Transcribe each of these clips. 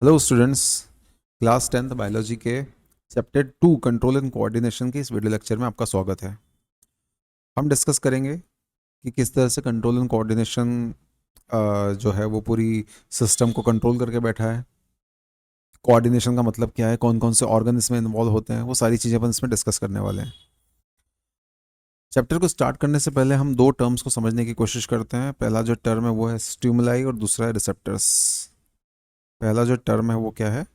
Hello students, class 10th biology के chapter 2 control and coordination के इस वीडियो लेक्चर में आपका स्वागत है। हम डिस्कस करेंगे कि किस तरह से कंट्रोल एंड कोऑर्डिनेशन जो है वो पूरी सिस्टम को कंट्रोल करके बैठा है। कोऑर्डिनेशन का मतलब क्या है, कौन कौन से ऑर्गन इसमें इन्वॉल्व होते हैं, वो सारी चीज़ें अपन इसमें डिस्कस करने वाले हैं। चैप्टर को स्टार्ट करने से पहले हम दो टर्म्स को समझने की कोशिश करते हैं। पहला जो टर्म है वो है स्टिमुलाई और दूसरा है रिसेप्टर्स। पहला जो टर्म है वो क्या है?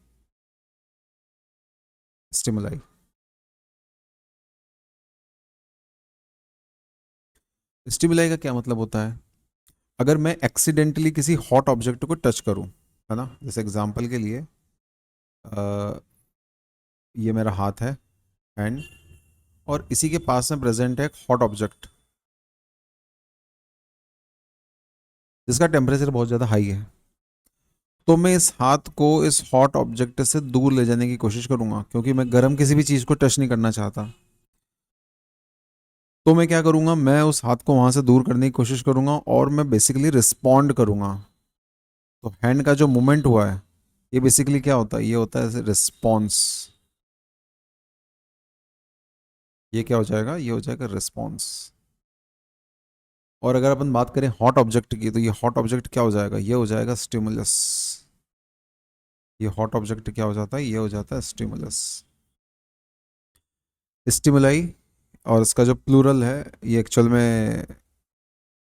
स्टिमुलाई। स्टिमुलाई का क्या मतलब होता है? अगर मैं एक्सीडेंटली किसी हॉट ऑब्जेक्ट को टच करूं, है ना, जैसे एग्जांपल के लिए ये मेरा हाथ है, हैंड, और इसी के पास में प्रेजेंट है एक हॉट ऑब्जेक्ट जिसका टेम्परेचर बहुत ज़्यादा हाई है। तो मैं इस हाथ को इस हॉट ऑब्जेक्ट से दूर ले जाने की कोशिश करूंगा, क्योंकि मैं गर्म किसी भी चीज़ को टच नहीं करना चाहता। तो मैं क्या करूंगा, मैं उस हाथ को वहां से दूर करने की कोशिश करूंगा और मैं बेसिकली रिस्पॉन्ड करूंगा। तो हैंड का जो मूवमेंट हुआ है, ये बेसिकली क्या होता है? ये होता है रिस्पॉन्स। ये क्या हो जाएगा? ये हो जाएगा रिस्पॉन्स। और अगर अपन बात करें हॉट ऑब्जेक्ट की, तो ये हॉट ऑब्जेक्ट क्या हो जाएगा? ये हो जाएगा स्टिमुलस। ये हॉट ऑब्जेक्ट क्या हो जाता है? ये हो जाता है स्टिमुलस। स्टिमुलाई, और इसका जो प्लूरल है, ये एक्चुअल में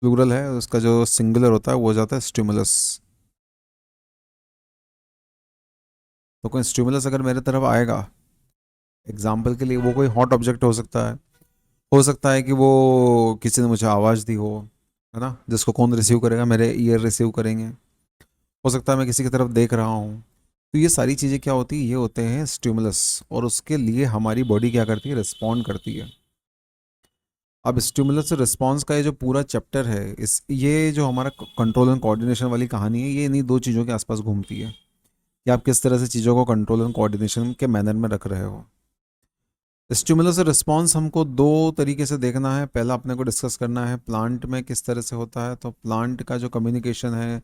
प्लूरल है, उसका जो सिंगुलर होता है वो हो जाता है स्टिमुलस। तो कोई स्टिमुलस अगर मेरे तरफ आएगा, एग्जाम्पल के लिए वो कोई हॉट ऑब्जेक्ट हो सकता है। हो सकता है कि वो किसी ने मुझे आवाज़ दी है ना, जिसको कौन रिसीव करेगा? मेरे ईयर रिसीव करेंगे। हो सकता है मैं किसी की तरफ देख रहा हूँ। तो ये सारी चीज़ें क्या होती है? ये होते हैं स्टिमुलस, और उसके लिए हमारी बॉडी क्या करती है? रिस्पॉन्ड करती है। अब स्टिमुलस से रिस्पॉन्स का ये जो पूरा चैप्टर है, इस ये जो हमारा कंट्रोल एंड कोऑर्डिनेशन वाली कहानी है, ये इन्हीं दो चीज़ों के आसपास घूमती है कि आप किस तरह से चीज़ों को कंट्रोल एंड कोऑर्डिनेशन के मैनर में रख रहे हो। स्टिमुलस और रिस्पॉन्स हमको दो तरीके से देखना है। पहला अपने को डिस्कस करना है प्लांट में किस तरह से होता है। तो प्लांट का जो कम्युनिकेशन है,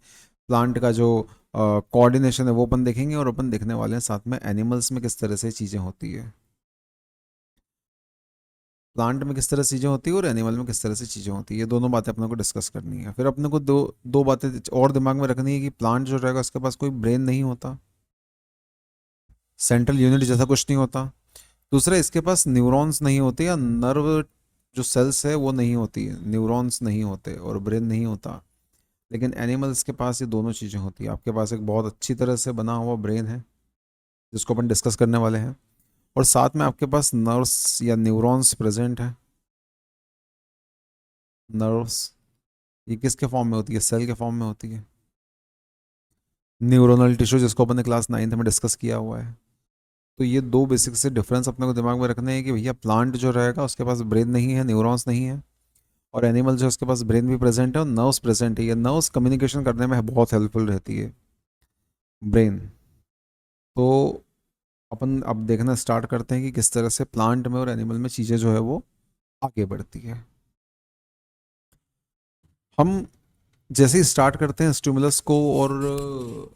प्लांट का जो कोऑर्डिनेशन है, वो अपन देखेंगे। और अपन देखने वाले हैं साथ में एनिमल्स में किस तरह से चीज़ें होती है। प्लांट में किस तरह से चीज़ें होती है और एनिमल में किस तरह से चीज़ें होती है, ये दोनों बातें अपने को डिस्कस करनी है। फिर अपने को दो दो बातें और दिमाग में रखनी है कि प्लांट जो रहेगा उसके पास कोई ब्रेन नहीं होता, सेंट्रल यूनिट जैसा कुछ नहीं होता। दूसरा, इसके पास न्यूरॉन्स नहीं होते, या नर्व जो सेल्स है वो नहीं होती है, न्यूरॉन्स नहीं होते और ब्रेन नहीं होता। लेकिन एनिमल्स के पास ये दोनों चीज़ें होती है। आपके पास एक बहुत अच्छी तरह से बना हुआ ब्रेन है जिसको अपन डिस्कस करने वाले हैं, और साथ में आपके पास नर्व्स या न्यूरॉन्स प्रेजेंट है। नर्व्स ये किसके फॉर्म में होती है? सेल के फॉर्म में होती है। न्यूरोनल टिश्यू जिसको अपन ने क्लास 9th में डिस्कस किया हुआ है। तो ये दो बेसिक से डिफरेंस अपने को दिमाग में रखने हैं कि भैया प्लांट जो रहेगा उसके पास ब्रेन नहीं है, न्यूरॉन्स नहीं है। और एनिमल जो है उसके पास ब्रेन भी प्रेजेंट है और नर्व्स प्रेजेंट है। ये नर्व्स कम्युनिकेशन करने में बहुत हेल्पफुल रहती है ब्रेन। तो अपन अब देखना स्टार्ट करते हैं कि किस तरह से प्लांट में और एनिमल में चीज़ें जो है वो आगे बढ़ती है। हम जैसे ही स्टार्ट करते हैं स्टिमुलस को और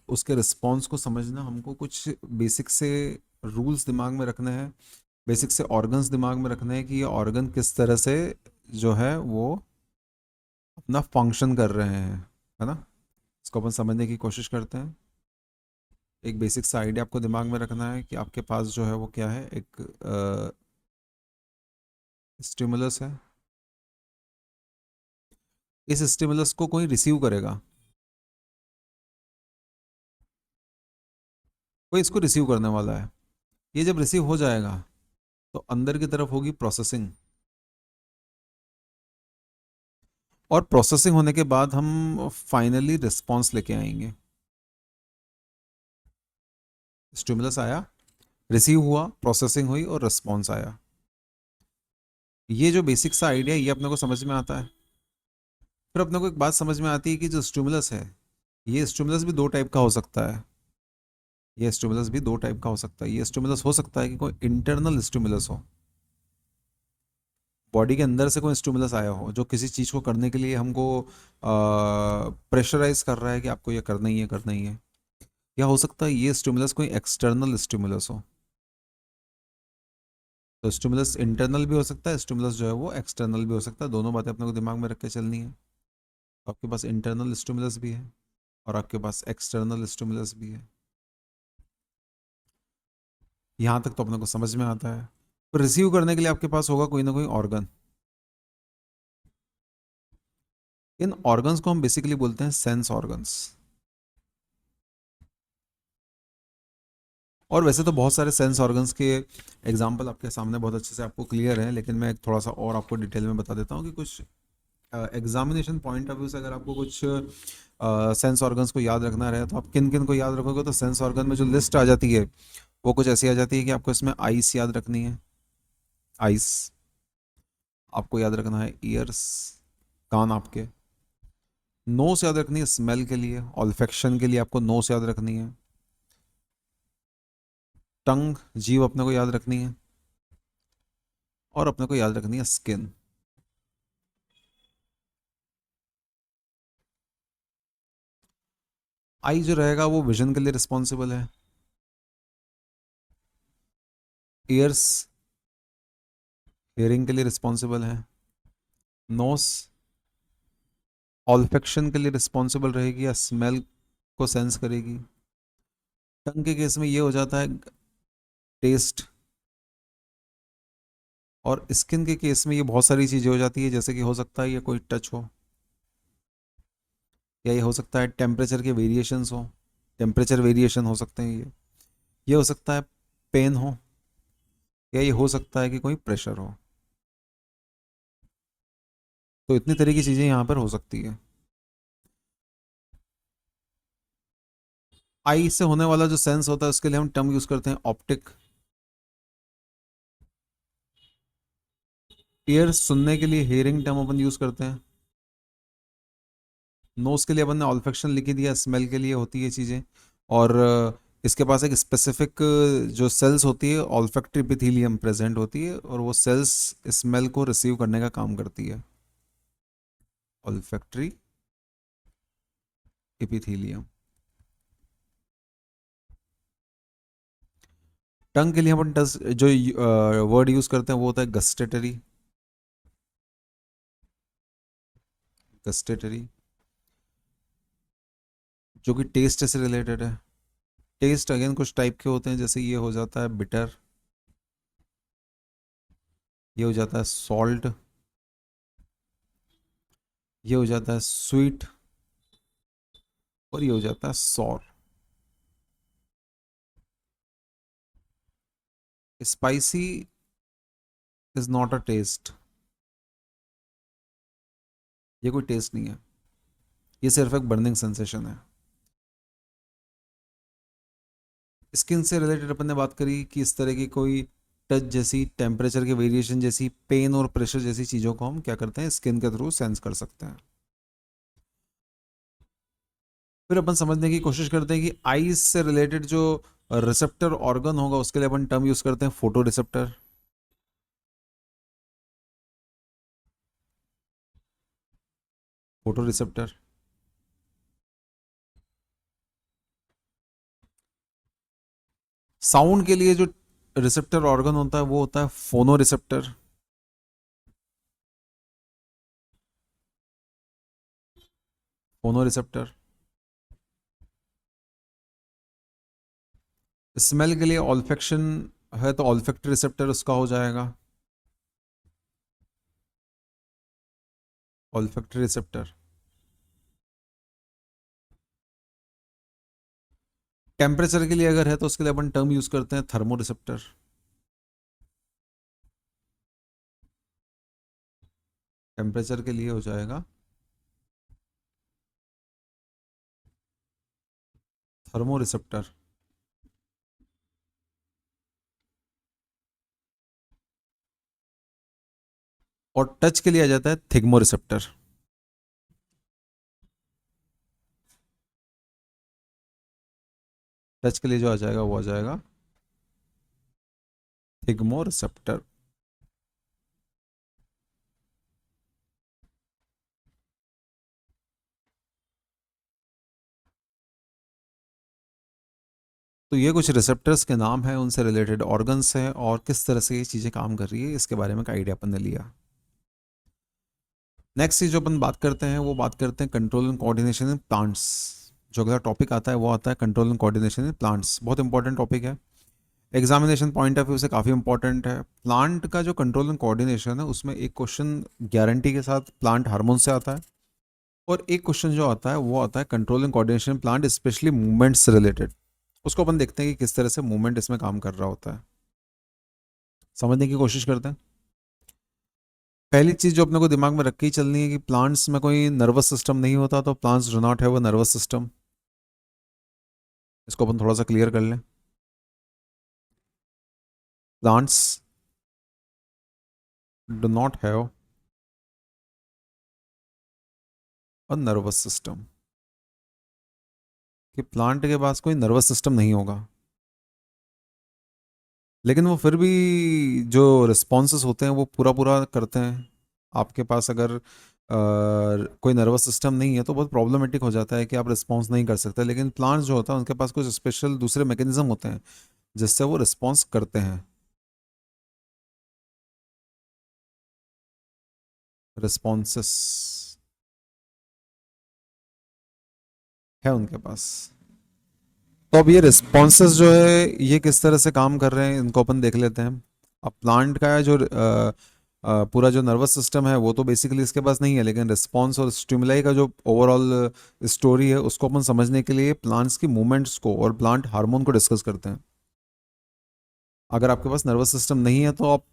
उसके रिस्पॉन्स को समझना, हमको कुछ बेसिक से रूल्स दिमाग में रखने हैं, बेसिक से ऑर्गन्स दिमाग में रखने हैं कि ये ऑर्गन किस तरह से जो है वो अपना फंक्शन कर रहे हैं, है ना। इसको अपन समझने की कोशिश करते हैं। एक बेसिक सा आइडिया आपको दिमाग में रखना है कि आपके पास जो है वो क्या है, एक स्टिमुलस है। इस स्टिमुलस को कोई रिसीव करेगा, कोई इसको रिसीव करने वाला है। ये जब रिसीव हो जाएगा तो अंदर की तरफ होगी प्रोसेसिंग, और प्रोसेसिंग होने के बाद हम फाइनली रिस्पॉन्स लेके आएंगे। स्टिमुलस आया, रिसीव हुआ, प्रोसेसिंग हुई और रिस्पॉन्स आया। ये जो बेसिक सा आइडिया ये अपने को समझ में आता है। फिर अपने को एक बात समझ में आती है कि जो स्टिमुलस है, ये स्टिमुलस भी दो टाइप का हो सकता है। ये स्टिमुलस भी दो टाइप का हो सकता है। ये स्टिमुलस हो सकता है कि कोई इंटरनल स्टिमुलस हो, बॉडी के अंदर से कोई स्टिमुलस आया हो जो किसी चीज़ को करने के लिए हमको प्रेशराइज कर रहा है कि आपको ये करना ही है, करना ही है। या हो सकता है ये स्टिमुलस कोई एक्सटर्नल स्टिमुलस हो। तो स्टिमुलस इंटरनल भी हो सकता है, स्टिमुलस जो है वो एक्सटर्नल भी हो सकता है, दोनों बातें अपने को दिमाग में रख के चलनी है। तो आपके पास इंटरनल स्टिमुलस भी है और आपके पास एक्सटर्नल स्टिमुलस भी है। यहाँ तक तो अपने को समझ में आता है। तो रिसीव करने के लिए आपके पास होगा कोई ना कोई ऑर्गन। इन ऑर्गन्स को हम बेसिकली बोलते हैं सेंस ऑर्गन्स। और वैसे तो बहुत सारे सेंस ऑर्गन्स के एग्जाम्पल आपके सामने बहुत अच्छे से आपको क्लियर है, लेकिन मैं थोड़ा सा और आपको डिटेल में बता देता हूँ कि कुछ एग्जामिनेशन पॉइंट ऑफ व्यू से अगर आपको कुछ सेंस ऑर्गन्स को याद रखना रहे तो आप किन किन को याद रखोगे। तो सेंस ऑर्गन में जो लिस्ट आ जाती है वो कुछ ऐसी आ जाती है कि आपको इसमें आइस याद रखनी है, आइस। आपको याद रखना है ईयर्स, कान आपके। नोस याद रखनी है स्मेल के लिए, ऑल्फेक्शन के लिए आपको नोस याद रखनी है। टंग, जीभ अपने को याद रखनी है। और अपने को याद रखनी है स्किन। आई जो रहेगा वो विजन के लिए रिस्पॉन्सिबल है। ईयर्स हियरिंग के लिए रिस्पॉन्सिबल है। नोस ऑल्फेक्शन के लिए रिस्पॉन्सिबल रहेगी या स्मेल को सेंस करेगी। टंग के केस में ये हो जाता है टेस्ट। और स्किन के केस में ये बहुत सारी चीजें हो जाती है, जैसे कि हो सकता है ये कोई टच हो, या ये हो सकता है टेम्परेचर के वेरिएशंस हो, टेम्परेचर वेरिएशन हो सकते हैं ये हो सकता है पेन हो, या ये हो सकता है कि कोई प्रेशर हो। तो इतनी तरह की चीजें यहाँ पर हो सकती है। आई से होने वाला जो सेंस होता है उसके लिए हम टर्म यूज करते हैं ऑप्टिक। ईयर सुनने के लिए हेयरिंग टर्म अपन यूज करते हैं। नोज के लिए अपन ने ऑल्फेक्शन लिखी दिया, स्मेल के लिए होती है चीजें। और इसके पास एक स्पेसिफिक जो सेल्स होती है ऑल्फैक्टरी एपिथेलियम प्रेजेंट होती है, और वो सेल्स स्मेल को रिसीव करने का काम करती है, ऑल्फैक्टरी एपिथेलियम। टंग के लिए अपन जो वर्ड यूज करते हैं वो होता है गस्टेटरी, गस्टेटरी, जो कि टेस्ट से रिलेटेड है। टेस्ट अगेन कुछ टाइप के होते हैं, जैसे ये हो जाता है बिटर, ये हो जाता है सॉल्ट, ये हो जाता है स्वीट, और ये हो जाता है sour. Spicy is not a taste, ये कोई टेस्ट नहीं है, ये सिर्फ एक बर्निंग सेंसेशन है। स्किन से रिलेटेड अपन ने बात करी कि इस तरह की कोई टच जैसी, टेम्परेचर के वेरिएशन जैसी, पेन और प्रेशर जैसी चीज़ों को हम क्या करते हैं स्किन के थ्रू सेंस कर सकते हैं। फिर अपन समझने की कोशिश करते हैं कि आईज से रिलेटेड जो रिसेप्टर ऑर्गन होगा उसके लिए अपन टर्म यूज करते हैं photo receptor. Photo receptor. Sound के लिए जो रिसेप्टर ऑर्गन होता है वो होता है फोनो रिसेप्टर। फोनो रिसेप्टर। स्मेल के लिए ऑल्फेक्शन है तो ऑल्फेक्ट रिसेप्टर उसका हो जाएगा, ऑल्फेक्ट रिसेप्टर। टेम्परेचर के लिए अगर है तो उसके लिए अपन टर्म यूज करते हैं थर्मो रिसेप्टर। टेम्परेचर के लिए हो जाएगा थर्मो रिसेप्टर। और टच के लिए आ जाता है थिग्मो रिसेप्टर। टच के लिए जो आ जाएगा वो आ जाएगा थिग्मो रिसेप्टर। तो ये कुछ रिसेप्टर्स के नाम हैं, उनसे रिलेटेड ऑर्गन्स हैं, और किस तरह से ये चीज़ें काम कर रही है इसके बारे में का आइडिया अपन ने लिया। नेक्स्ट चीज जो अपन बात करते हैं वो बात करते हैं control and coordination in plants. जो अगला टॉपिक आता है वो आता है control and coordination in plants. बहुत इंपॉर्टेंट टॉपिक है, एग्जामिनेशन पॉइंट ऑफ व्यू से काफ़ी इंपॉर्टेंट है। प्लांट का जो कंट्रोल एंड कोऑर्डिनेशन है उसमें एक क्वेश्चन गारंटी के साथ प्लांट हार्मोन से आता है, और एक क्वेश्चन जो आता है वो आता है control and coordination plant specially movement से रिलेटेड। उसको अपन देखते हैं कि किस तरह से मूवमेंट इसमें काम कर रहा होता है, समझने की कोशिश करते हैं। पहली चीज जो अपने को दिमाग में रख के ही चलनी है कि प्लांट्स में कोई नर्वस सिस्टम नहीं होता, तो plants do not have a nervous system. इसको अपन थोड़ा सा क्लियर कर लें। Plants do not have a nervous system, कि प्लांट के पास कोई नर्वस सिस्टम नहीं होगा, लेकिन वो फिर भी जो रिस्पॉन्सेस होते हैं वो पूरा पूरा करते हैं। आपके पास अगर कोई नर्वस सिस्टम नहीं है तो बहुत प्रॉब्लमेटिक हो जाता है कि आप रिस्पॉन्स नहीं कर सकते, लेकिन प्लांट्स जो होता है उनके पास कुछ स्पेशल दूसरे मैकेनिज्म होते हैं जिससे वो रिस्पॉन्स करते हैं। रिस्पॉन्सेस है उनके पास। तो अब ये रिस्पॉन्सेस जो है ये किस तरह से काम कर रहे हैं इनको अपन देख लेते हैं। अब प्लांट का जो पूरा जो नर्वस सिस्टम है वो तो बेसिकली इसके पास नहीं है, लेकिन रिस्पॉन्स और स्टिमुलाई का जो ओवरऑल स्टोरी है उसको अपन समझने के लिए प्लांट्स की मूवमेंट्स को और प्लांट हार्मोन को डिस्कस करते हैं। अगर आपके पास नर्वस सिस्टम नहीं है तो आप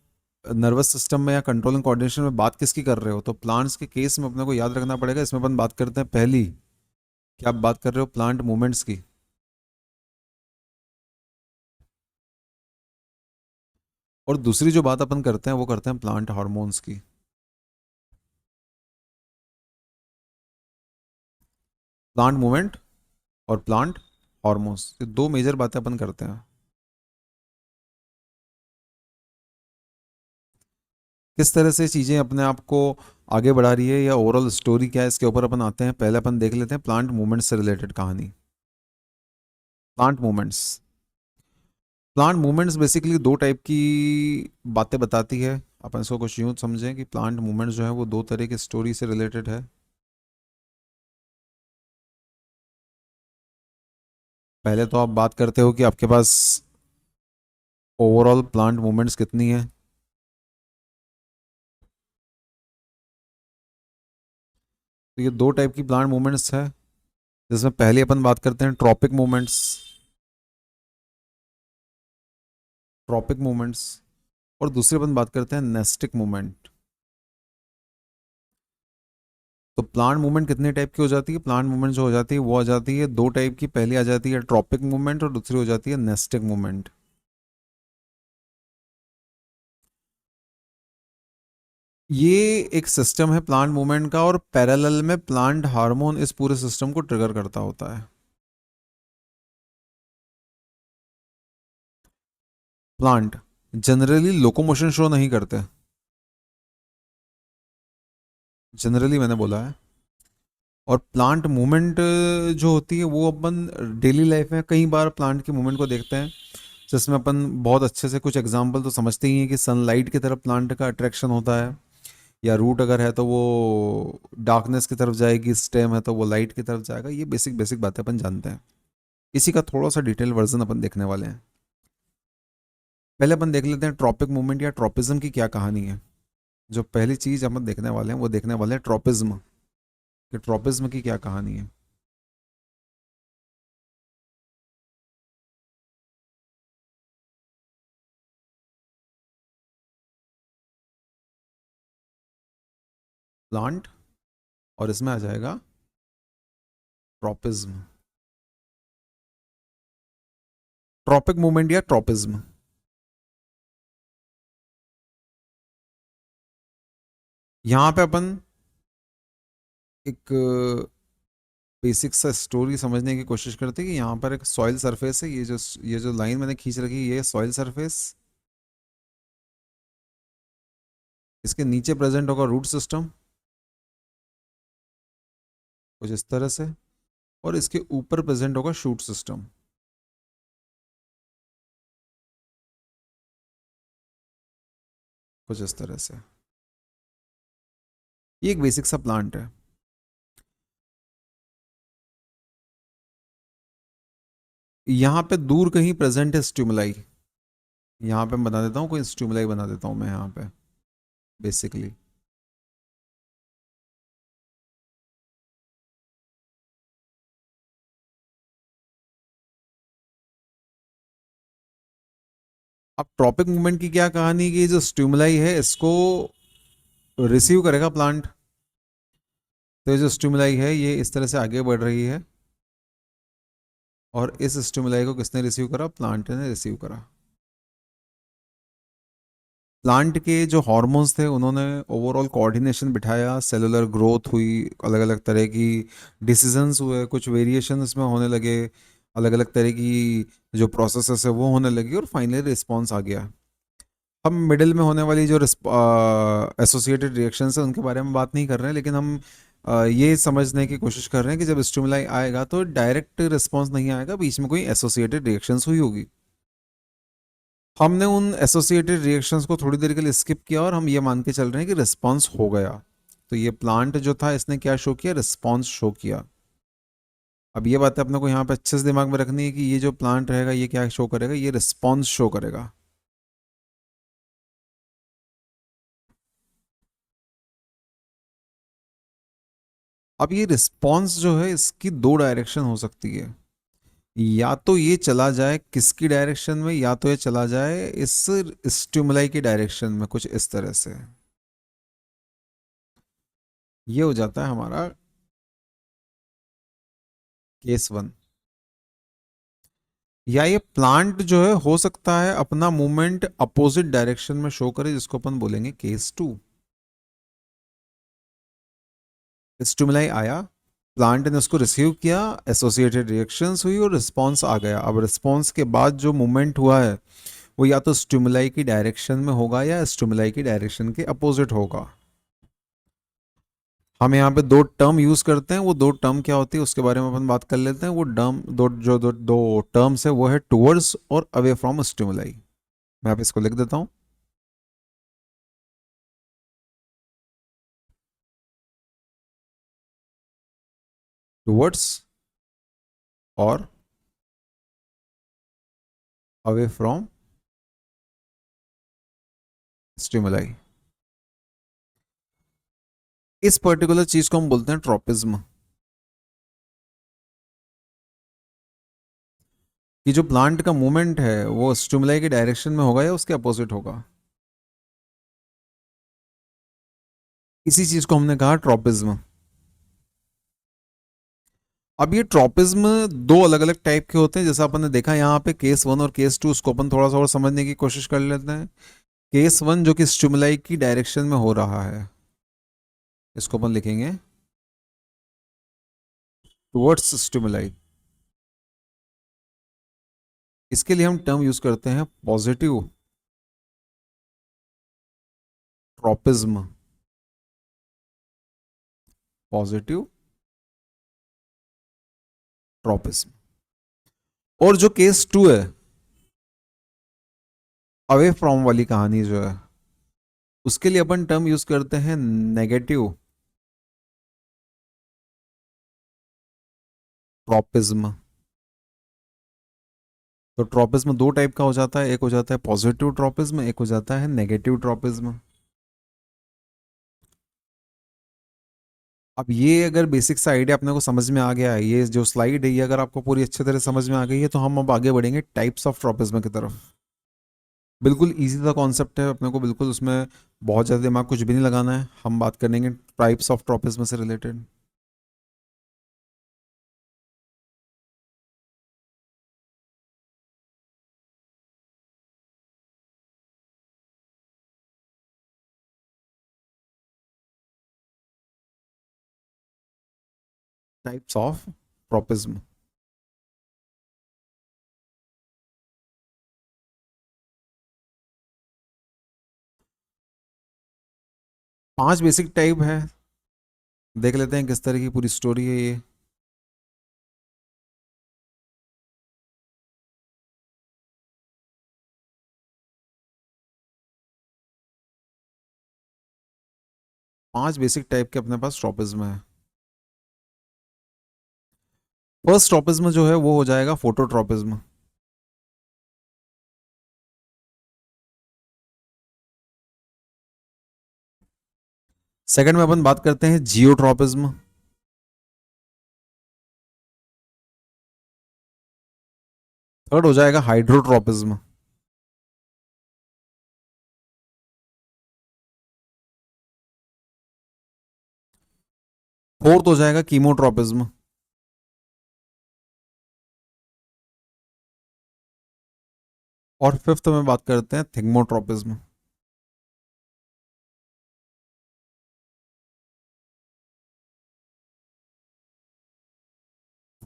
नर्वस सिस्टम में या कंट्रोल एंड कोऑर्डिनेशन में बात किसकी कर रहे हो, तो प्लांट्स के केस में अपने को याद रखना पड़ेगा। इसमें अपन बात करते हैं पहली, कि आप बात कर रहे हो प्लांट मूवमेंट्स की, और दूसरी जो बात अपन करते हैं वो करते हैं प्लांट हार्मोन्स की। प्लांट मूवमेंट और प्लांट हार्मोन्स, ये दो मेजर बातें अपन करते हैं। किस तरह से चीज़ें अपने आप को आगे बढ़ा रही है या ओवरऑल स्टोरी क्या है इसके ऊपर अपन आते हैं। पहले अपन देख लेते हैं प्लांट मूवमेंट्स से रिलेटेड कहानी। Plant movements, plant movements basically दो टाइप की बातें बताती है। अपन इसको कुछ यूँ समझें कि प्लांट मूवमेंट्स जो है वो दो तरह की स्टोरी से रिलेटेड है। पहले तो आप बात करते हो कि आपके पास ओवरऑल प्लांट मूवमेंट्स कितनी है। तो ये दो टाइप की प्लांट मूवमेंट्स है, जिसमें पहले अपन बात करते हैं ट्रॉपिक मूवमेंट्स। ट्रॉपिक मूवमेंट्स, और दूसरी अपन बात करते हैं नेस्टिक मूवमेंट। तो प्लांट मूवमेंट कितने टाइप की हो जाती है, प्लांट मूवमेंट जो हो जाती है वो आ जाती है दो टाइप की। पहली आ जाती है ट्रॉपिक मूवमेंट और दूसरी हो जाती है नेस्टिक मूवमेंट। ये एक सिस्टम है प्लांट मूवमेंट का, और पैरेलल में प्लांट हार्मोन इस पूरे सिस्टम को ट्रिगर करता होता है। प्लांट जनरली लोकोमोशन शो नहीं करते, जनरली मैंने बोला है। और प्लांट मूवमेंट जो होती है वो अपन डेली लाइफ में कई बार प्लांट की मूवमेंट को देखते हैं, जिसमें अपन बहुत अच्छे से कुछ एग्जांपल तो समझते ही हैं कि सनलाइट की तरफ प्लांट का अट्रैक्शन होता है, या रूट अगर है तो वो डार्कनेस की तरफ जाएगी, स्टेम है तो वो लाइट की तरफ जाएगा। ये बेसिक बेसिक बातें अपन जानते हैं। इसी का थोड़ा सा डिटेल वर्जन अपन देखने वाले हैं। पहले अपन देख लेते हैं ट्रॉपिक मूवमेंट या ट्रॉपिज्म की क्या कहानी है। जो पहली चीज अपन देखने वाले हैं वो देखने वाले हैं ट्रॉपिज्म, कि ट्रॉपिज्म की क्या कहानी है। प्लांट, और इसमें आ जाएगा ट्रॉपिज्म। ट्रॉपिक मूवमेंट या ट्रॉपिज्म, यहाँ पे अपन एक बेसिक सा स्टोरी समझने की कोशिश करते हैं कि यहाँ पर एक सॉइल सरफेस है। ये जो लाइन मैंने खींच रखी है ये सॉइल सरफेस, इसके नीचे प्रेजेंट होगा रूट सिस्टम कुछ इस तरह से, और इसके ऊपर प्रेजेंट होगा शूट सिस्टम। कुछ इस तरह से। ये एक बेसिक सा प्लांट है। यहाँ पे दूर कहीं प्रेजेंट है स्टिमुलाई। यहाँ पे मैं बता देता हूँ, कोई स्टिमुलाई बना देता हूँ मैं यहाँ पे बेसिकली। अब ट्रॉपिक मूवमेंट की क्या कहानी की, जो स्टिमुलाई है इसको रिसीव करेगा प्लांट। तो ये जो स्टिमुलाई है ये इस तरह से आगे बढ़ रही है, और इस स्टिमुलाई को किसने रिसीव करा? प्लांट ने रिसीव करा। प्लांट के जो हॉर्मोन्स थे उन्होंने ओवरऑल कोऑर्डिनेशन बिठाया, सेलुलर ग्रोथ हुई, अलग अलग तरह की डिसीजंस हुए, कुछ वेरिएशन इसमें होने लगे, अलग अलग तरह की जो प्रोसेसेस है वो होने लगी, और फाइनली रिस्पॉन्स आ गया। हम मिडिल में होने वाली जो एसोसिएटेड रिएक्शंस है उनके बारे में बात नहीं कर रहे हैं, लेकिन हम ये समझने की कोशिश कर रहे हैं कि जब स्टिमुलाई आएगा तो डायरेक्ट रिस्पॉन्स नहीं आएगा, बीच में कोई एसोसिएटेड रिएक्शंस हुई होगी। हमने उन एसोसिएटेड रिएक्शंस को थोड़ी देर के लिए स्किप किया और हम ये मान के चल रहे हैं कि रिस्पॉन्स हो गया। तो ये प्लांट जो था इसने क्या शो किया? रिस्पॉन्स शो किया। अब ये बात अपने को यहाँ पे अच्छे से दिमाग में रखनी है कि ये जो प्लांट रहेगा ये क्या शो करेगा? ये रिस्पॉन्स शो करेगा। अब ये रिस्पॉन्स जो है इसकी दो डायरेक्शन हो सकती है। या तो ये चला जाए किसकी डायरेक्शन में, या तो ये चला जाए इस स्टिमुलाई की डायरेक्शन में, कुछ इस तरह से। ये हो जाता है हमारा केस वन। या ये प्लांट जो है हो सकता है अपना मूवमेंट अपोजिट डायरेक्शन में शो करे, जिसको अपन बोलेंगे केस टू। स्टिमुलाई आया, प्लांट ने उसको रिसीव किया, एसोसिएटेड रिएक्शंस हुई और रिस्पॉन्स आ गया। अब रिस्पॉन्स के बाद जो मूवमेंट हुआ है वो या तो स्टिमुलाई की डायरेक्शन में होगा या स्टिमुलाई की डायरेक्शन के अपोजिट होगा। हम यहाँ पे दो टर्म यूज करते हैं, वो दो टर्म क्या होती है उसके बारे में अपन बात कर लेते हैं। वो टर्म दो टर्म्स है वो है टुवर्ड्स और अवे फ्रॉम स्टिमुलाई। मैं आप इसको लिख देता हूँ। टुवर्ड्स और अवे फ्रॉम स्टिमुलाई। इस पर्टिकुलर चीज को हम बोलते हैं ट्रोपिज्म। कि जो प्लांट का मूवमेंट है वो स्टिमुलाई के डायरेक्शन में होगा या उसके अपोजिट होगा, इसी चीज को हमने कहा ट्रोपिज्म। अब ये ट्रोपिज्म दो अलग अलग टाइप के होते हैं, जैसा अपन ने देखा यहाँ पे केस वन और केस टू। उसको अपन थोड़ा सा और समझने की कोशिश कर लेते हैं। केस वन जो कि स्टिमुलाई की डायरेक्शन में हो रहा है, इसको अपन लिखेंगे टुवर्ड्स स्टिमुलाई। इसके लिए हम टर्म यूज करते हैं पॉजिटिव ट्रोपिज्म। Positive tropism. और जो केस टू है, अवे फ्रॉम वाली कहानी जो है, उसके लिए अपन टर्म यूज करते हैं नेगेटिव ट्रोपिज्म। तो ट्रोपिज्म दो टाइप का हो जाता है, एक हो जाता है पॉजिटिव ट्रोपिज्म, एक हो जाता है नेगेटिव ट्रोपिज्म। अब ये अगर बेसिक सा आइडिया अपने को समझ में आ गया है, ये जो स्लाइड है ये अगर आपको पूरी अच्छी तरह समझ में आ गई है, तो हम अब आगे बढ़ेंगे टाइप्स ऑफ ट्रोपिज्म की तरफ। बिल्कुल इजी सा कॉन्सेप्ट है अपने को, बिल्कुल उसमें बहुत ज़्यादा दिमाग कुछ भी नहीं लगाना है। हम बात करेंगे टाइप्स ऑफ ट्रोपिज्म से related. Types of tropism. 5 basic type है, देख लेते हैं किस तरह की पूरी स्टोरी है ये। 5 बेसिक टाइप के अपने पास ट्रॉपिज्म है। फर्स्ट ट्रॉपिज्म जो है वो हो जाएगा फोटोट्रॉपिज्म। सेकंड में अपन बात करते हैं जियोट्रॉपिज्म। थर्ड हो जाएगा हाइड्रोट्रॉपिज्म। फोर्थ हो जाएगा कीमोट्रॉपिज्म। और फिफ्थ में बात करते हैं thigmotropism.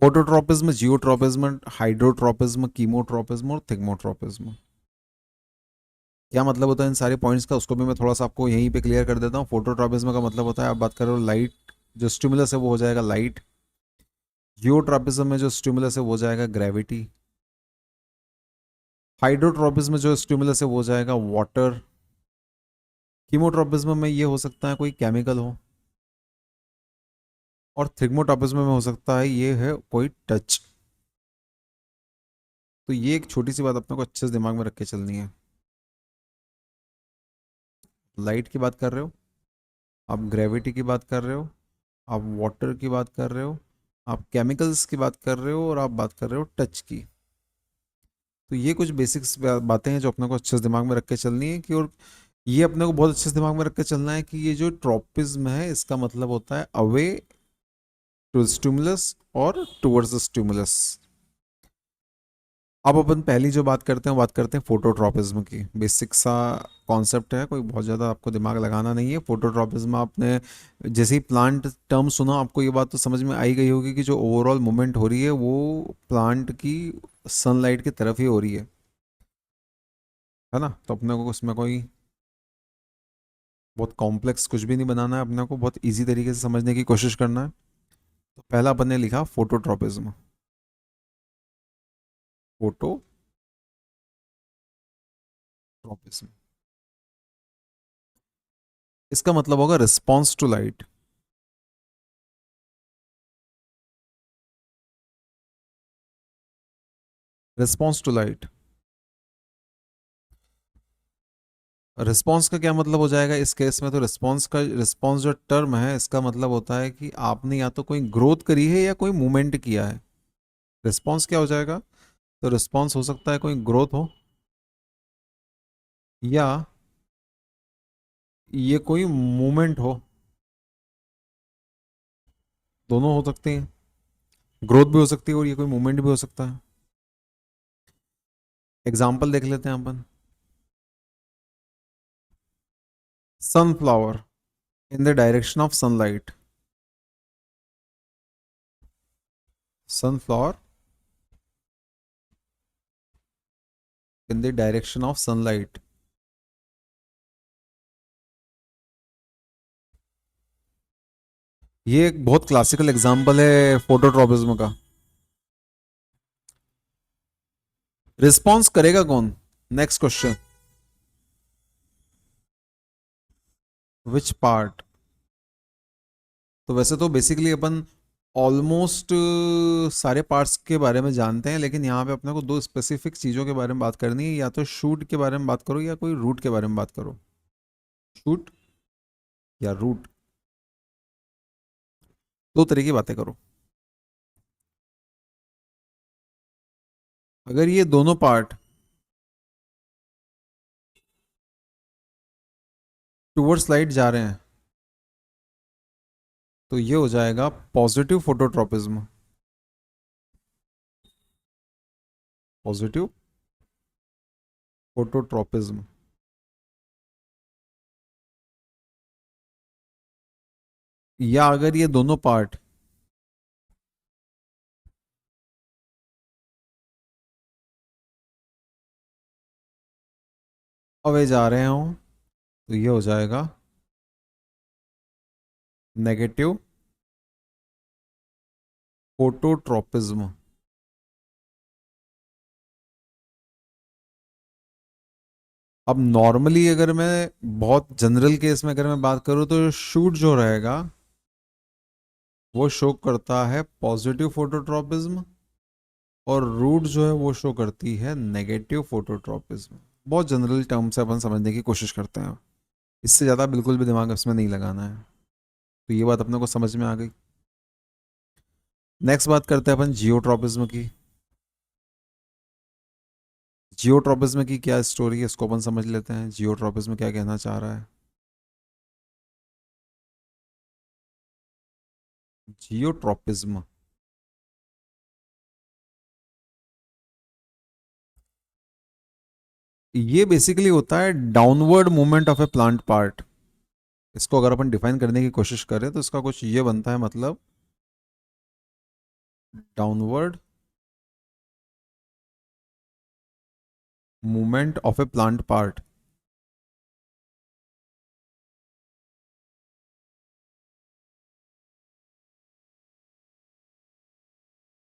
Phototropism, geotropism, hydrotropism, chemotropism और थिग्मोट्रॉपिज्म। क्या मतलब होता है इन सारे पॉइंट्स का, उसको भी मैं थोड़ा सा आपको यहीं पे क्लियर कर देता हूँ। फोटोट्रॉपिज्म का मतलब होता है, आप बात कर रहे हो लाइट, जो स्टिमुलस है वो हो जाएगा लाइट। जियोट्रॉपिज्म में जो स्टिमुलस है वो हो जाएगा ग्रेविटी। हाइड्रोट्रॉपिज्म में जो स्टिमुलस है वो हो जाएगा वाटर। कीमोट्रॉपिज्म में ये हो सकता है कोई केमिकल हो। और थिग्मोट्रॉपिज्म में हो सकता है ये है कोई टच। तो ये एक छोटी सी बात अपने को अच्छे से दिमाग में रख के चलनी है। लाइट की बात कर रहे हो, आप ग्रेविटी की बात कर रहे हो, आप वाटर की बात कर रहे हो, आप केमिकल्स की बात कर रहे हो और आप बात कर रहे हो टच की। तो ये कुछ बेसिक्स बातें हैं जो अपने को अच्छे से दिमाग में रख के चलनी है कि, और ये अपने को बहुत अच्छे से दिमाग में रख के चलना है कि ये जो ट्रॉपिज्म है इसका मतलब होता है अवे टू स्टिमुलस और टुवर्ड्स द स्टिमुलस। अब अपन पहली जो बात करते हैं फोटोट्रॉपिज्म की। बेसिक सा कॉन्सेप्ट है, कोई बहुत ज़्यादा आपको दिमाग लगाना नहीं है। फोटोट्रॉपिज्म आपने जैसे ही प्लांट टर्म सुना आपको ये बात तो समझ में आई गई होगी कि जो ओवरऑल मूवमेंट हो रही है वो प्लांट की सनलाइट की तरफ ही हो रही है ना। तो अपने को उसमें कोई बहुत कॉम्प्लेक्स कुछ भी नहीं बनाना है, अपने को बहुत इजी तरीके से समझने की कोशिश करना है। तो पहला अपन ने लिखा फोटोट्रॉपिज्म। फोटोट्रॉपिज्म इसका मतलब होगा response to light. Response to light. Response का क्या मतलब हो जाएगा इस केस में, तो रिस्पॉन्स जो टर्म है इसका मतलब होता है कि आपने या तो कोई ग्रोथ करी है या कोई मूवमेंट किया है। रिस्पॉन्स क्या हो जाएगा, तो रिस्पॉन्स हो सकता है कोई ग्रोथ हो या ये कोई मूवमेंट हो। दोनों हो सकते हैं, ग्रोथ भी हो सकती है और ये कोई मूवमेंट भी हो सकता है। एग्जाम्पल देख लेते हैं अपन। Sunflower in the direction of sunlight. Sunflower in the direction of sunlight. ये एक बहुत क्लासिकल एग्जाम्पल है फोटोट्रॉपिज्म का। रिस्पॉन्स करेगा कौन, नेक्स्ट क्वेश्चन। Which part. तो वैसे तो बेसिकली अपन ऑलमोस्ट सारे पार्ट्स के बारे में जानते हैं, लेकिन यहाँ पे अपने को दो स्पेसिफिक चीज़ों के बारे में बात करनी है। या तो शूट के बारे में बात करो या कोई रूट के बारे में बात करो। शूट या रूट, दो तरह की बातें करो। अगर ये दोनों पार्ट टूवर्ड्स लाइट जा रहे हैं तो ये हो जाएगा पॉजिटिव फोटोट्रॉपिज्म। Positive phototropism. या अगर ये दोनों पार्ट अवे जा रहे हों तो ये हो जाएगा नेगेटिव फोटोट्रॉपिज्म। अब नॉर्मली अगर मैं बहुत जनरल केस में अगर मैं बात करूँ तो शूट जो रहेगा वो शो करता है पॉजिटिव फोटोट्रॉपिज्म, और रूट जो है वो शो करती है नेगेटिव फोटोट्रॉपिज्म। बहुत जनरल टर्म से अपन समझने की कोशिश करते हैं, इससे ज़्यादा बिल्कुल भी दिमाग इसमें नहीं लगाना है। तो ये बात अपने को समझ में आ गई। नेक्स्ट बात करते हैं अपन जियोट्रॉपिज्म की। जियोट्रॉपिज्म की क्या स्टोरी है इसको अपन समझ लेते हैं, जियोट्रॉपिज्म क्या कहना चाह रहा है। जियोट्रॉपिज्म ये बेसिकली होता है downward movement of a plant part. इसको अगर अपन डिफाइन करने की कोशिश करें तो इसका कुछ ये बनता है, मतलब downward movement of a plant part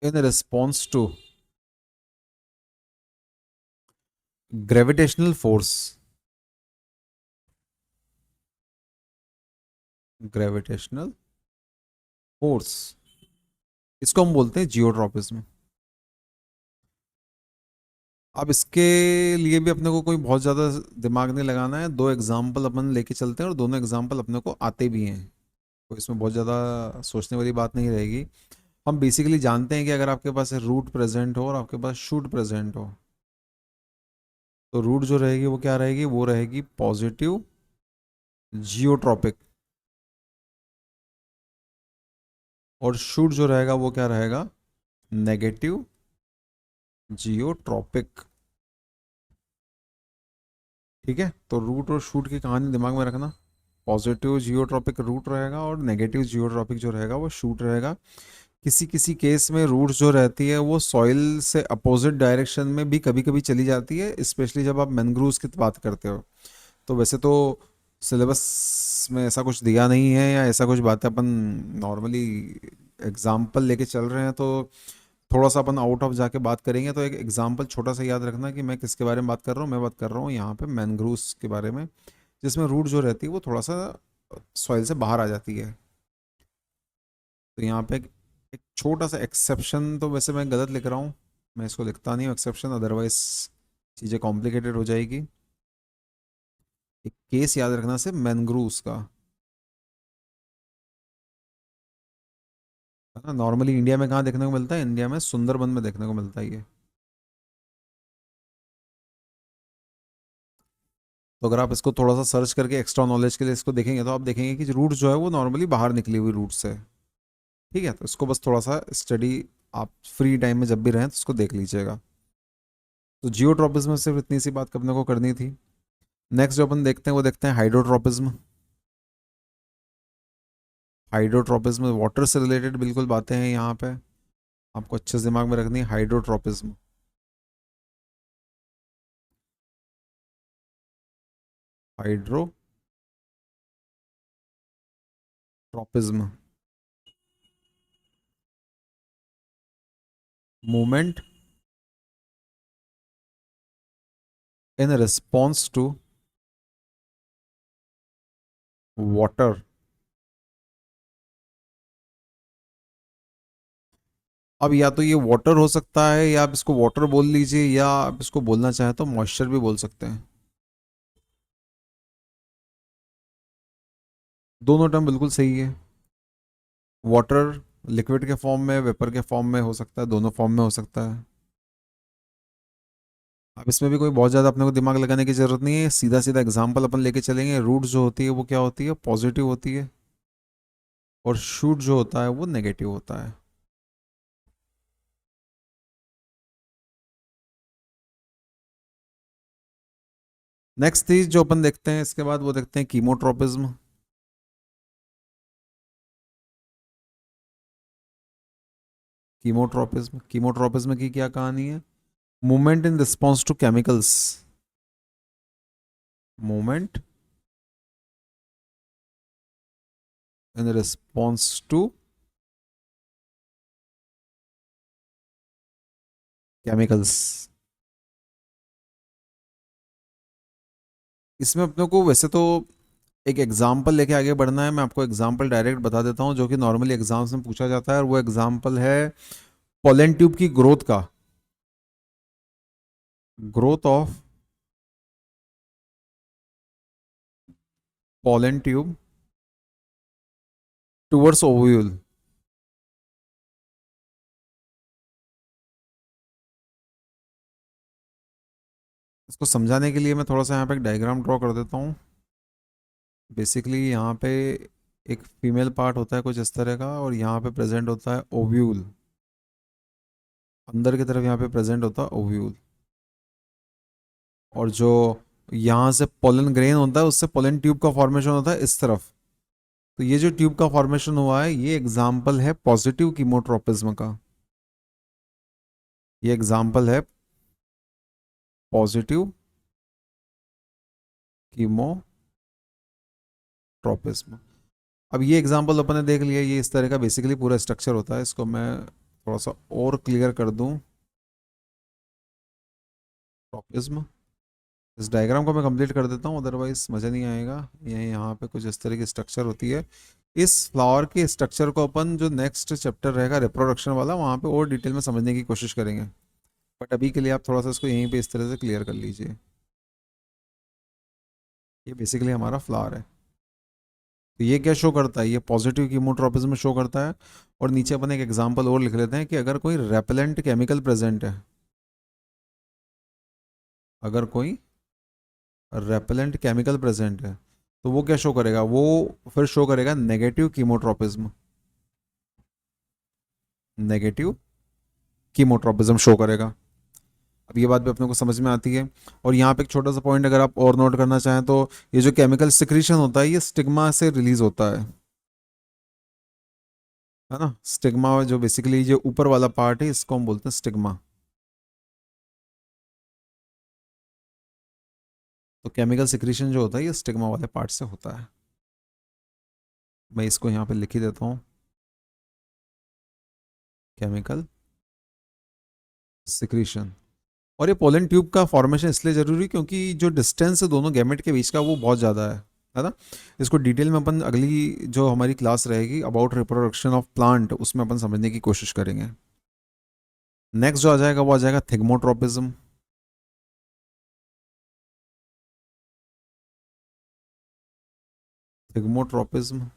in response to gravitational force. Gravitational force, इसको हम बोलते हैं जियोट्रॉपिज्म। अब इसके लिए भी अपने को कोई बहुत ज़्यादा दिमाग नहीं लगाना है, दो एग्जाम्पल अपन लेके चलते हैं और दोनों एग्जाम्पल अपने को आते भी हैं, तो इसमें बहुत ज़्यादा सोचने वाली बात नहीं रहेगी। हम बेसिकली जानते हैं कि अगर आपके पास रूट प्रेजेंट हो और आपके पास शूट प्रेजेंट हो, तो रूट जो रहेगी वो क्या रहेगी, वो रहेगी पॉजिटिव जियोट्रॉपिक, और शूट जो रहेगा वो क्या रहेगा, नेगेटिव जियोट्रॉपिक। ठीक है, तो रूट और शूट की कहानी दिमाग में रखना। पॉजिटिव जियोट्रॉपिक रूट रहेगा और नेगेटिव जियोट्रॉपिक जो रहेगा वो शूट रहेगा। किसी किसी केस में रूट जो रहती है वो सॉइल से अपोजिट डायरेक्शन में भी कभी कभी चली जाती है, स्पेशली जब आप मैनग्रूव्स की बात करते हो। तो वैसे तो सिलेबस में ऐसा कुछ दिया नहीं है या ऐसा कुछ बातें अपन नॉर्मली एग्जाम्पल लेके चल रहे हैं, तो थोड़ा सा अपन आउट ऑफ जाके बात करेंगे। तो एक एग्जाम्पल छोटा सा याद रखना कि मैं किसके बारे में बात कर रहा हूँ। मैं बात कर रहा हूँ यहाँ पे मैनग्रूव्स के बारे में, जिसमें रूट जो रहती है वो थोड़ा सा सॉइल से बाहर आ जाती है। तो यहाँ पे एक छोटा सा एक्सेप्शन, तो वैसे मैं गलत लिख रहा हूँ, मैं इसको लिखता नहीं हूँ एक्सेप्शन, अदरवाइज चीज़ें कॉम्प्लिकेटेड हो जाएगी। एक केस याद रखना सिर्फ मैनग्रूव्स का, है ना। नॉर्मली इंडिया में कहाँ देखने को मिलता है, इंडिया में सुंदरबन में देखने को मिलता है ये। तो अगर आप इसको थोड़ा सा सर्च करके एक्स्ट्रा नॉलेज के लिए इसको देखेंगे तो आप देखेंगे कि रूट जो है वो नॉर्मली बाहर निकली हुई रूट से। ठीक है, तो इसको बस थोड़ा सा स्टडी आप फ्री टाइम में जब भी रहें तो इसको देख लीजिएगा। तो जियोट्रॉपिज्म में सिर्फ इतनी सी बात अपने को करनी थी। नेक्स्ट जो अपन देखते हैं वो देखते हैं हाइड्रोट्रॉपिज्म। हाइड्रोट्रॉपिज्म वाटर से रिलेटेड बिल्कुल बातें हैं यहाँ पे, आपको अच्छे से दिमाग में रखनी है hydrotropism. Hydrotropism movement in response to water. अब या तो ये वाटर हो सकता है, या आप इसको वाटर बोल लीजिए, या आप इसको बोलना चाहें तो मॉइस्चर भी बोल सकते हैं। दोनों टर्म बिल्कुल सही है। वाटर लिक्विड के फॉर्म में, वेपर के फॉर्म में हो सकता है, दोनों फॉर्म में हो सकता है। अब इसमें भी कोई बहुत ज़्यादा अपने को दिमाग लगाने की जरूरत नहीं है, सीधा सीधा एग्जांपल अपन लेके चलेंगे। रूट जो होती है वो क्या होती है, पॉजिटिव होती है, और शूट जो होता है वो नेगेटिव होता है। नेक्स्ट चीज जो अपन देखते हैं इसके बाद वो देखते हैं कीमोट्रोपिज्म। कीमोट्रोपिज्म की क्या कहानी है, movement in response to chemicals. Movement in response to chemicals. इसमें अपने को वैसे तो एक एग्जाम्पल लेके आगे बढ़ना है। मैं आपको एग्जाम्पल डायरेक्ट बता देता हूँ जो कि नॉर्मली एग्जाम्स में पूछा जाता है, और वो एग्जाम्पल है पोलन ट्यूब की ग्रोथ का। Growth of pollen tube towards ovule. इसको समझाने के लिए मैं थोड़ा सा यहाँ पे एक डायग्राम ड्रॉ कर देता हूँ। बेसिकली यहाँ पे एक फीमेल पार्ट होता है कुछ इस तरह का, और यहाँ पे प्रेजेंट होता है ओव्यूल। अंदर की तरफ यहाँ पे प्रेजेंट होता है ओव्यूल, और जो यहाँ से पोलन ग्रेन होता है उससे पोलन ट्यूब का फॉर्मेशन होता है इस तरफ। तो ये जो ट्यूब का फॉर्मेशन हुआ है ये एग्जाम्पल है पॉजिटिव कीमोट्रोपिज्म का। ये एग्जाम्पल है पॉजिटिव कीमोट्रोपिज्म। अब ये एग्जाम्पल अपन ने देख लिया, ये इस तरह का बेसिकली पूरा स्ट्रक्चर होता है। इसको मैं थोड़ा सा और क्लियर कर दूं। ट्रोपिज्म, इस डायग्राम को मैं कंप्लीट कर देता हूँ, अदरवाइज मज़ा नहीं आएगा। ये यहाँ पे कुछ इस तरह की स्ट्रक्चर होती है। इस फ्लावर के स्ट्रक्चर को अपन जो नेक्स्ट चैप्टर रहेगा रिप्रोडक्शन वाला, वहाँ पे और डिटेल में समझने की कोशिश करेंगे। बट अभी के लिए आप थोड़ा सा इसको यहीं पे इस तरह से क्लियर कर लीजिए। ये बेसिकली हमारा फ्लावर है। तो ये क्या शो करता है, ये पॉजिटिव कीमोट्रोपिज्म शो करता है। और नीचे अपन एक एग्जांपल और लिख लेते हैं कि अगर कोई रेपेलेंट केमिकल प्रेजेंट है, अगर कोई रेपेलेंट केमिकल प्रेजेंट है तो वो क्या शो करेगा, वो फिर शो करेगा negative chemotropism. Negative chemotropism show करेगा। अब ये बात भी अपने को समझ में आती है। और यहाँ पे एक छोटा सा पॉइंट अगर आप और नोट करना चाहें तो, ये जो केमिकल सिक्रीशन होता है ये स्टिग्मा से रिलीज होता है ना। स्टिग्मा जो बेसिकली जो ऊपर वाला पार्ट है इसको हम बोलते हैं स्टिग्मा। तो केमिकल सिक्रीशन जो होता है ये स्टिग्मा वाले पार्ट से होता है। मैं इसको यहाँ पे लिख ही देता हूँ, केमिकल सिक्रीशन। और ये पोलन ट्यूब का फॉर्मेशन इसलिए जरूरी क्योंकि जो डिस्टेंस है दोनों गैमेट के बीच का वो बहुत ज़्यादा है ना। इसको डिटेल में अपन अगली जो हमारी क्लास रहेगी अबाउट रिप्रोडक्शन ऑफ प्लांट उसमें अपन समझने की कोशिश करेंगे। नेक्स्ट जो आ जाएगा वो आ जाएगा थिग्मोट्रोपिज्म। थिग्मोट्रोपिज्म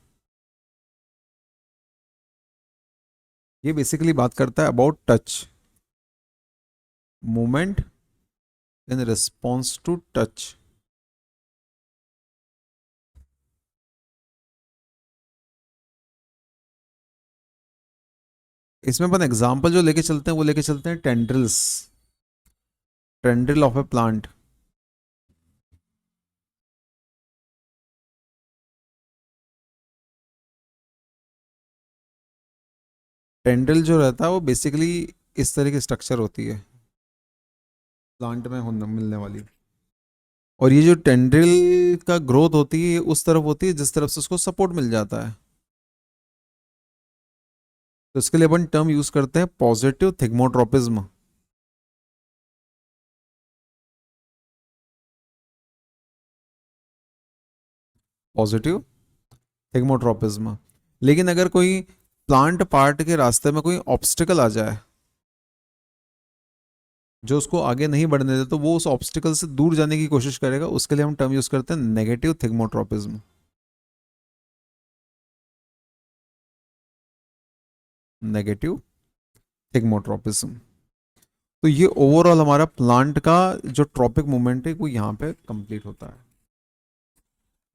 ये बेसिकली बात करता है about touch, movement in response to touch. इसमें अपन एग्जांपल जो लेके चलते हैं वो लेके चलते हैं tendrils, tendril of a plant. Tendril जो रहता है वो बेसिकली इस तरह की स्ट्रक्चर होती है प्लांट में होने मिलने वाली। और ये जो टेंड्रिल का ग्रोथ होती है उस तरफ होती है जिस तरफ से उसको सपोर्ट मिल जाता है। तो इसके लिए अपन टर्म यूज करते हैं पॉजिटिव थिग्मोट्रोपिज्म। Positive thigmotropism. लेकिन अगर कोई प्लांट पार्ट के रास्ते में कोई ऑब्स्टिकल आ जाए जो उसको आगे नहीं बढ़ने दे, तो वो उस ऑब्स्टिकल से दूर जाने की कोशिश करेगा। उसके लिए हम टर्म यूज करते हैं नेगेटिव थिग्मोट्रोपिज्म। Negative thigmotropism. तो ये ओवरऑल हमारा प्लांट का जो ट्रॉपिक मूवमेंट है वो यहाँ पे कंप्लीट होता है।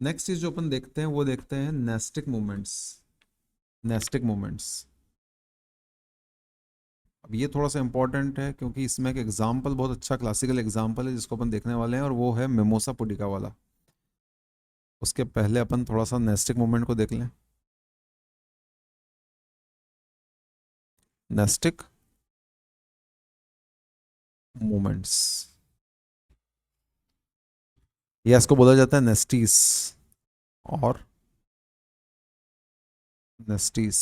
नेक्स्ट चीज जो अपन देखते हैं वो देखते हैं नेस्टिक मूवमेंट्स। नेस्टिक मूवमेंट्स, अब ये थोड़ा सा इंपॉर्टेंट है क्योंकि इसमें एक एग्जाम्पल बहुत अच्छा क्लासिकल एग्जाम्पल है जिसको अपन देखने वाले हैं, और वो है मिमोसा पुडिका वाला। उसके पहले अपन थोड़ा सा नेस्टिक मूवमेंट को देख लें। नेस्टिक मूवमेंट्स, या इसको बोला जाता है नेस्टीज और नेस्टीज।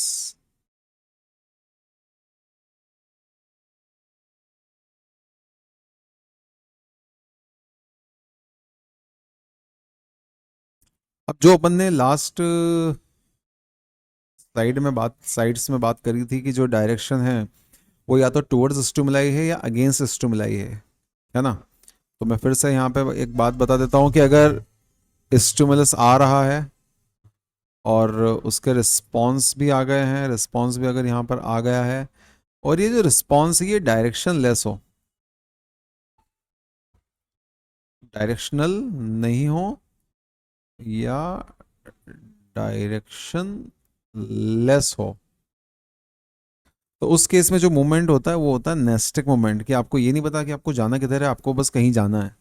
अब जो अपन ने लास्ट साइड्स में बात करी थी कि जो डायरेक्शन है वो या तो टुवर्ड्स स्टिमुलाई है या अगेंस्ट स्टिमुलाई है ना। तो मैं फिर से यहाँ पे एक बात बता देता हूँ कि अगर स्टिमुलस आ रहा है और उसके रिस्पॉन्स भी आ गए हैं, रिस्पॉन्स भी अगर यहाँ पर आ गया है और ये जो रिस्पॉन्स है ये डायरेक्शन लेस हो, डायरेक्शनल नहीं हो या डायरेक्शन लेस हो, तो उस केस में जो मूवमेंट होता है वो होता है नेस्टिक मूवमेंट, कि आपको ये नहीं पता कि आपको जाना किधर है, आपको बस कहीं जाना है।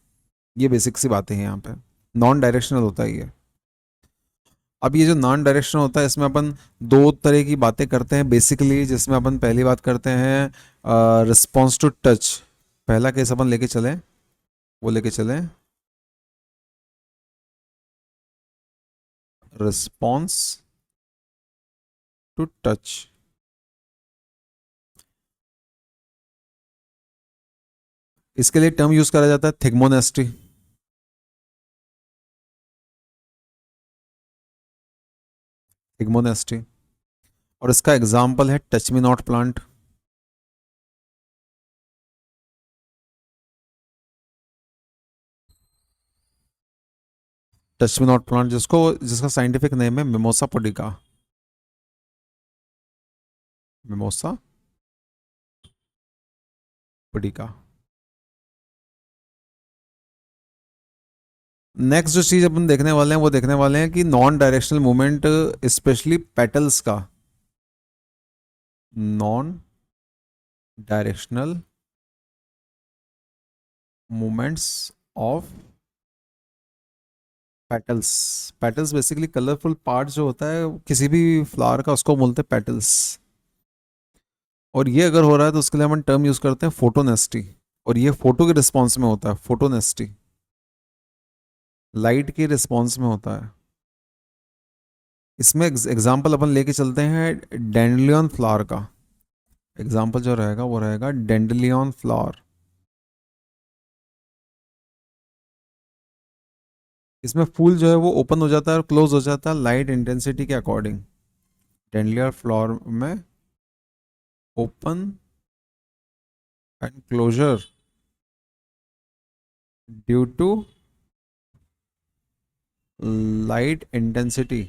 ये बेसिक सी बातें हैं यहाँ पे। नॉन डायरेक्शनल होता है ये। अब ये जो नॉन डायरेक्शनल होता है इसमें अपन दो तरह की बातें करते हैं बेसिकली, जिसमें अपन पहली बात करते हैं रिस्पॉन्स टू टच। पहला केस अपन लेके चलें, वो लेके चलें रिस्पॉन्स टू टच। इसके लिए टर्म यूज करा जाता है थिग्मोनेस्टी। थिग्मोनेस्टी। और इसका एग्जाम्पल है touch me not plant. Touch me not plant जिसका साइंटिफिक नेम है mimosa pudica. Mimosa pudica. Next जो चीज अपन देखने वाले हैं वो देखने वाले हैं कि non directional movement, specially petals का, non directional movements of petals. Petals basically colourful part जो होता है किसी भी फ्लावर का, उसको बोलते हैं पेटल्स। और ये अगर हो रहा है तो उसके लिए हम टर्म यूज करते हैं फोटोनेस्टी। और ये फोटो के रिस्पॉन्स में होता है, फोटोनेस्टी लाइट के रिस्पॉन्स में होता है। इसमें एग्जाम्पल अपन लेके चलते हैं डेंडलियन फ्लावर का। एग्जाम्पल जो रहेगा वो रहेगा डेंडलियन फ्लावर। इसमें फूल जो है वो ओपन हो जाता है और क्लोज हो जाता है लाइट इंटेंसिटी के अकॉर्डिंग। डेंडलियर फ्लावर में open and closure due to light intensity.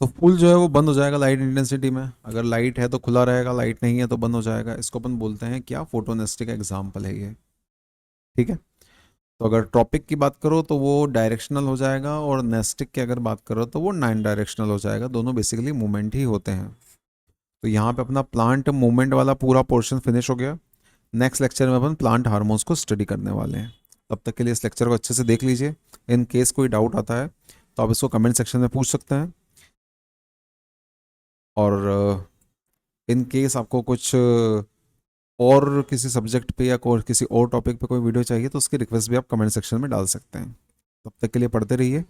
तो फूल जो है वो बंद हो जाएगा लाइट इंटेंसिटी में, अगर लाइट है तो खुला रहेगा, लाइट नहीं है तो बंद हो जाएगा। इसको अपन बोलते हैं क्या, फोटोनेस्टिक एग्जाम्पल है ये। ठीक है। तो अगर टॉपिक की बात करो तो वो डायरेक्शनल हो जाएगा, और नेस्टिक की अगर बात करो तो वो नॉन डायरेक्शनल हो जाएगा। दोनों बेसिकली मूवमेंट ही होते हैं। तो यहाँ पे अपना प्लांट मूवमेंट वाला पूरा पोर्शन फिनिश हो गया। नेक्स्ट लेक्चर में अपन प्लांट हार्मोन्स को स्टडी करने वाले हैं। तब तक के लिए इस लेक्चर को अच्छे से देख लीजिए। इन केस कोई डाउट आता है तो आप इसको कमेंट सेक्शन में पूछ सकते हैं। और इन केस आपको कुछ और किसी सब्जेक्ट पे या किसी और टॉपिक पे कोई वीडियो चाहिए तो उसकी रिक्वेस्ट भी आप कमेंट सेक्शन में डाल सकते हैं। तब तक के लिए पढ़ते रहिए।